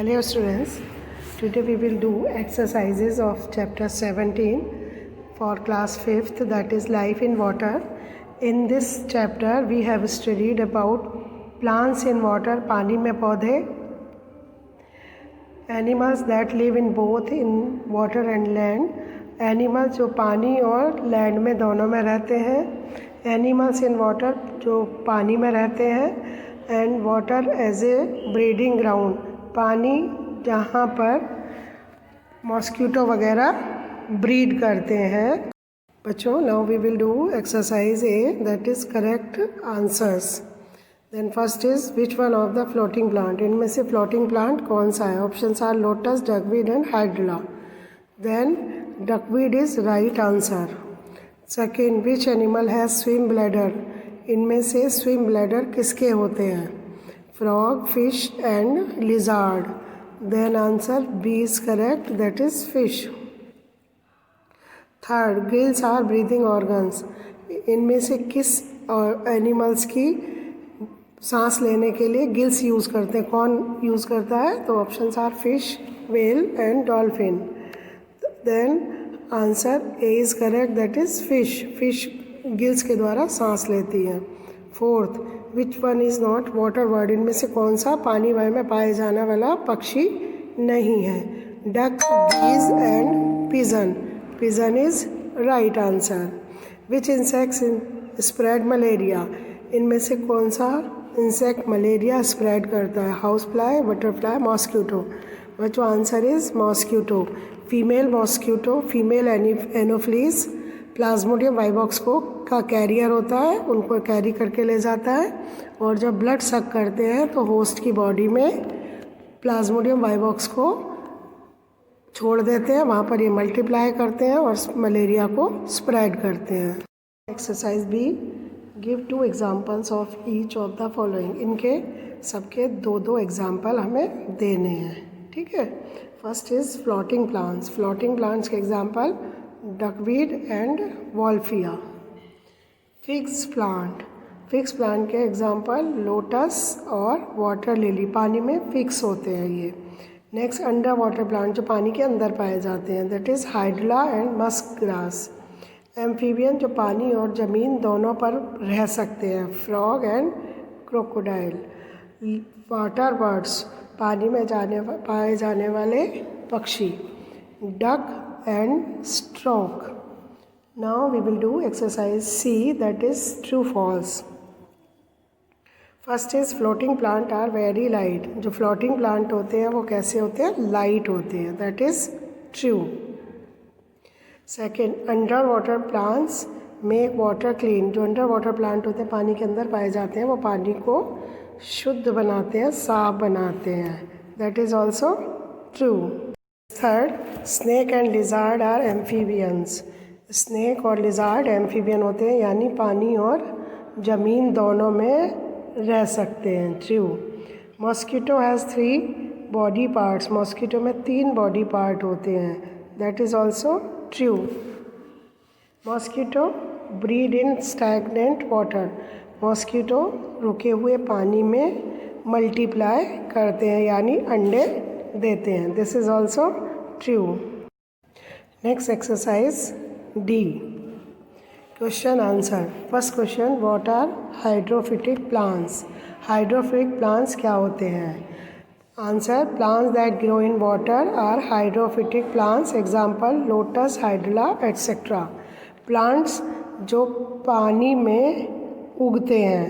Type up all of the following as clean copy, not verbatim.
Hello students, today we will do exercises of chapter 17 for class 5th, that is life in water. In this chapter we have studied about plants in water, पानी में पौधे, animals that live in both in water and land, animals जो पानी और land में दोनों में रहते हैं, animals in water जो पानी में रहते हैं, and water as a breeding ground, पानी जहाँ पर मॉस्किटो वगैरह ब्रीड करते हैं. बच्चों, now we will do exercise A, that is correct answers. Then first is which one of the floating plant, इनमें से फ्लोटिंग प्लांट कौन सा है? Options are lotus, duckweed and hydra. Then duckweed is right answer. Second, which animal has swim bladder, इनमें से swim bladder किसके होते हैं? Frog, fish and lizard. Then answer B is correct, that is fish. Third, gills are breathing organs, इनमें से किस animals की सांस लेने के लिए गिल्स यूज़ करते हैं? कौन यूज़ करता है? तो options are fish, whale and dolphin. Then answer A is correct, that is fish. Fish gills के द्वारा सांस लेती है. Fourth, which one is not water bird, इनमें से कौन सा पानी में पाए जाने वाला पक्षी नहीं है? Duck, geese and pigeon. Pigeon is right answer. Which insects spread malaria, इनमें से कौन सा इंसेक्ट मलेरिया स्प्रेड करता है? House fly, butterfly, mosquito. बच्चों answer is mosquito. Female mosquito, female Anopheles Plasmodium vivax का कैरियर होता है, उनको कैरी करके ले जाता है, और जब ब्लड सक करते हैं तो होस्ट की बॉडी में प्लाज्मोडियम वाइवॉक्स को छोड़ देते हैं, वहाँ पर ये मल्टीप्लाई करते हैं और मलेरिया को स्प्रेड करते हैं. Exercise B, give 2 examples of each of the following, इनके सबके 2 एग्जाम्पल हमें देने हैं. ठीक है. First is floating plants. Floating plants के example duckweed and wolffia. Fix plant, fix plant के एग्जाम्पल लोटस और वाटर लिली, पानी में फिक्स होते हैं ये. नेक्स्ट, अंडर वाटर प्लांट जो पानी के अंदर पाए जाते हैं, that is hydra and Musk grass. Amphibian जो पानी और ज़मीन दोनों पर रह सकते हैं, frog and crocodile. Water birds पानी में पाए जाने वाले पक्षी, duck and stroke. Now we will do exercise C, that is true false. First is floating plant are very light. जो floating plant होते हैं वो कैसे होते हैं? Light होते हैं, that is true. Second, underwater plants make water clean. जो underwater plant होते हैं, पानी के अंदर पाए जाते हैं, वो पानी को शुद्ध बनाते हैं, साफ बनाते हैं, that is also true. Third, snake and lizard are amphibians. Snake और लिजार्ड एम्फीबियन होते हैं, यानी पानी और ज़मीन दोनों में रह सकते हैं. True. Mosquito has 3 body parts. Mosquito में 3 बॉडी पार्ट होते हैं, that is also true. Mosquito breed in stagnant water. Mosquito रुके हुए पानी में मल्टीप्लाई करते हैं, यानी अंडे देते हैं. This is also true. Next exercise D, question answer. First question, what are hydrophytic plants. Hydrophytic plants क्या होते हैं? Answer, plants that grow in water are hydrophytic plants. Example lotus, hydra etcetera. Plants जो पानी में उगते हैं,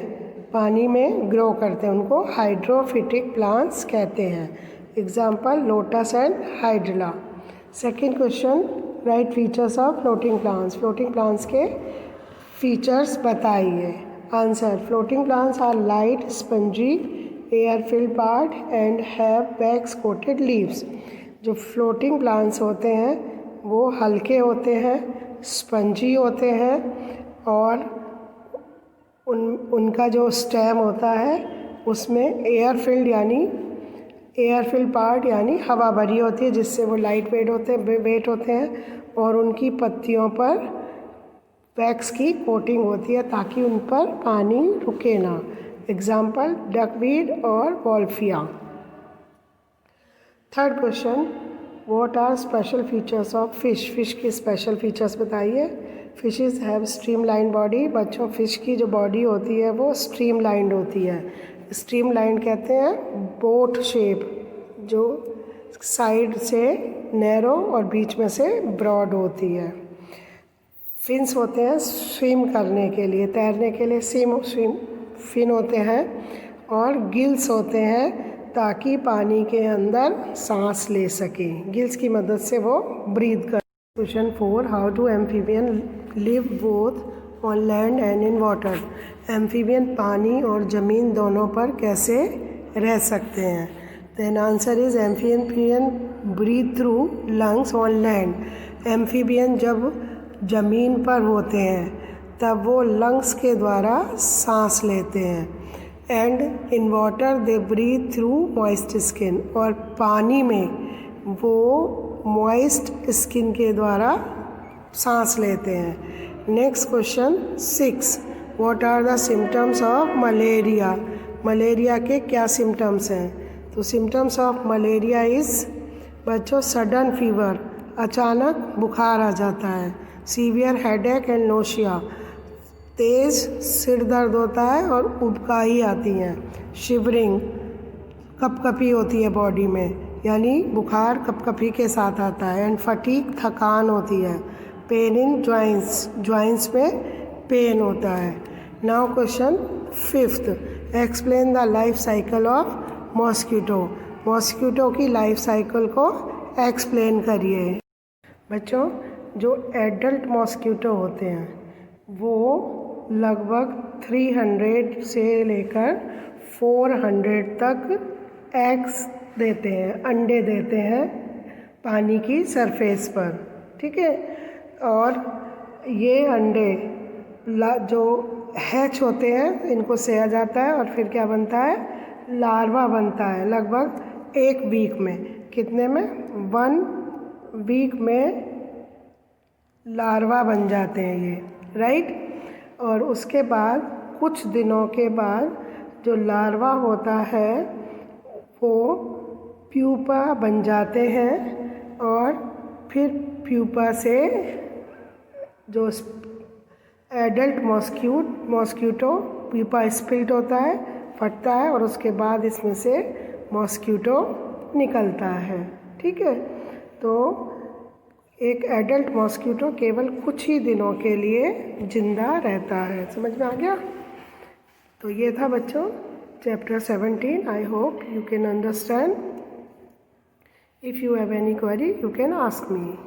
पानी में ग्रो करते हैं, उनको हाइड्रोफिटिक प्लांट्स कहते हैं. Example lotus and hydra. Second question, write features of floating plants. Floating plants के फीचर्स बताइए. Answer, floating plants are light, spongy, air filled part and have wax coated leaves. जो फ्लोटिंग प्लांट्स होते हैं वो हल्के होते हैं, स्पंजी होते हैं, और उनका जो स्टेम होता है उसमें एयर फिल्ड पार्ट यानी हवा भरी होती है, जिससे वो लाइट वेट होते हैं, और उनकी पत्तियों पर वैक्स की कोटिंग होती है ताकि उन पर पानी रुके ना. एग्जाम्पल डकवीड और Wolffia. Third question, what are special features of fish? Fish के स्पेशल फीचर्स बताइए। Fishes have streamline body. बच्चों, फिश की जो बॉडी होती है वो स्ट्रीमलाइंड होती है। स्ट्रीमलाइंड कहते हैं बोट शेप, जो साइड से नैरो और बीच में से ब्रॉड होती है। फिन्स होते हैं स्विम करने के लिए, तैरने के लिए स्विम फिन होते हैं, और गिल्स होते हैं ताकि पानी के अंदर सांस ले सकें। गिल्स की मदद से वो ब्रीथ कर। Question 4, how do amphibian live both on land and in water? Amphibian पानी और ज़मीन दोनों पर कैसे रह सकते हैं? Then answer is amphibian breathe through lungs on land. Amphibian जब ज़मीन पर होते हैं तब वो लंग्स के द्वारा सांस लेते हैं। And in water they breathe through moist skin. और पानी में वो मॉइस्ट स्किन के द्वारा सांस लेते हैं। Next question 6, what are the symptoms of malaria? Malaria के क्या सिम्टम्स हैं? तो सिम्टम्स ऑफ मलेरिया इज़ बच्चों सडन फीवर, अचानक बुखार आ जाता है। सीवियर हेडेक एंड नोशिया, तेज़ सिर दर्द होता है और उबकाई आती हैं। शिवरिंग, कपकपी होती है बॉडी में, यानी बुखार कपकपी के साथ आता है। एंड फटीग, थकान होती है। पेन इन जॉइंट्स, जॉइंट्स में पेन होता है। Now question 5, explain the life cycle of mosquito. Mosquito की लाइफ साइकिल को एक्सप्लेन करिए। बच्चों, जो एडल्ट मॉस्किटो होते हैं वो लगभग 300 से लेकर 400 तक एग्स देते हैं, अंडे देते हैं पानी की सरफेस पर, ठीक है। और ये अंडे जो हैच होते हैं इनको सेया जाता है और फिर क्या बनता है? लार्वा बनता है लगभग 1 वीक में। कितने में? 1 वीक में लार्वा बन जाते हैं ये, राइट। और उसके बाद कुछ दिनों के बाद जो लार्वा होता है वो प्यूपा बन जाते हैं, और फिर प्यूपा से जो एडल्ट मॉस्किटो प्यूपा स्प्लिट होता है, फटता है, और उसके बाद इसमें से मॉस्किटो निकलता है, ठीक है। तो एक एडल्ट मॉस्किटो केवल कुछ ही दिनों के लिए जिंदा रहता है। समझ में आ गया? तो ये था बच्चों chapter 17। I hope you can understand. If you have any query you can ask me.